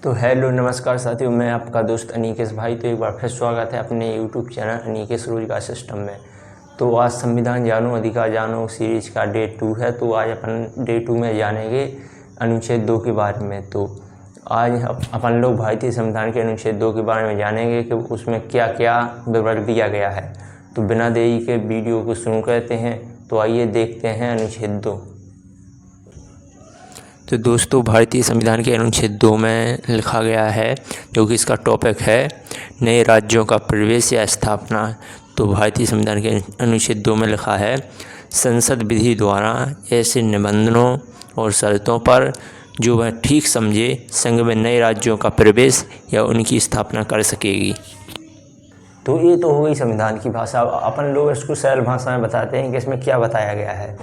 तो हेलो नमस्कार साथियों, मैं आपका दोस्त अनिकेश भाई। तो एक बार फिर स्वागत है अपने यूट्यूब चैनल अनिकेश रोजगार सिस्टम में। तो आज संविधान जानो अधिकार जानो सीरीज का डे 2 है। तो आज अपन डे 2 में जानेंगे अनुच्छेद 2 के बारे में। तो आज अपन लोग भारतीय संविधान के अनुच्छेद 2 के बारे में जानेंगे कि उसमें क्या क्या विवरण दिया गया है। तो बिना देरी के वीडियो को शुरू करते हैं। तो आइए देखते हैं अनुच्छेद 2। तो दोस्तों, भारतीय संविधान के अनुच्छेद 2 में लिखा गया है, जो कि इसका टॉपिक है नए राज्यों का प्रवेश या स्थापना। तो भारतीय संविधान के अनुच्छेद 2 में लिखा है, संसद विधि द्वारा ऐसे निबंधनों और शर्तों पर जो वह ठीक समझे संघ में नए राज्यों का प्रवेश या उनकी स्थापना कर सकेगी। तो ये तो हो गई संविधान की भाषा। अपन लोग इसको सरल भाषा में बताते हैं कि इसमें क्या बताया गया है।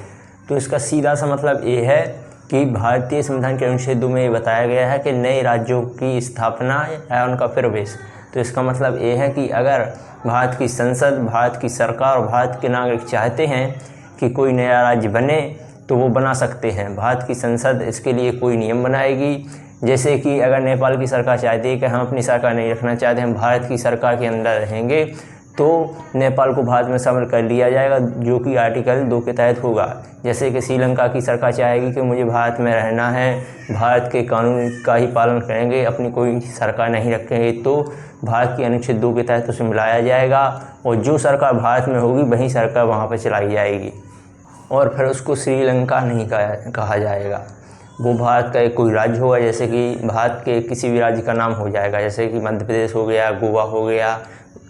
तो इसका सीधा सा मतलब ये है कि भारतीय संविधान के अनुच्छेद 2 में ये बताया गया है कि नए राज्यों की स्थापना या उनका प्रवेश। तो इसका मतलब ये है कि अगर भारत की संसद, भारत की सरकार और भारत के नागरिक चाहते हैं कि कोई नया राज्य बने तो वो बना सकते हैं। भारत की संसद इसके लिए कोई नियम बनाएगी। जैसे कि अगर नेपाल की सरकार चाहती है कि हम अपनी सरकार नहीं रखना चाहते, हम भारत की सरकार के अंदर रहेंगे, तो नेपाल को भारत में शामिल कर लिया जाएगा, जो कि आर्टिकल 2 के तहत होगा। जैसे कि श्रीलंका की सरकार चाहेगी कि मुझे भारत में रहना है, भारत के कानून का ही पालन करेंगे, अपनी कोई सरकार नहीं रखेंगे, तो भारत के अनुच्छेद 2 के तहत उसे मिलाया जाएगा और जो सरकार भारत में होगी वही सरकार वहाँ पर चलाई जाएगी। और फिर उसको श्रीलंका नहीं कहा जाएगा, वो भारत का एक कोई राज्य होगा। जैसे कि भारत के किसी भी राज्य का नाम हो जाएगा, जैसे कि मध्य प्रदेश हो गया, गोवा हो गया,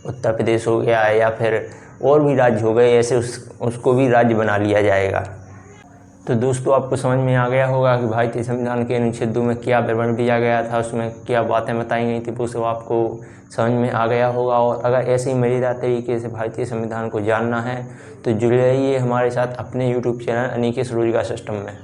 उत्तर प्रदेश हो गया, या फिर और भी राज्य हो गए, ऐसे उसको भी राज्य बना लिया जाएगा। तो दोस्तों, आपको समझ में आ गया होगा कि भारतीय संविधान के अनुच्छेद 2 में क्या विवरण दिया गया था, उसमें क्या बातें बताई गई थी, वो सब आपको समझ में आ गया होगा। और अगर ऐसे ही मज़ेदार तरीके से भारतीय संविधान को जानना है तो जुड़े रहिए हमारे साथ अपने यूट्यूब चैनल अनिकेश रोजगार सिस्टम में।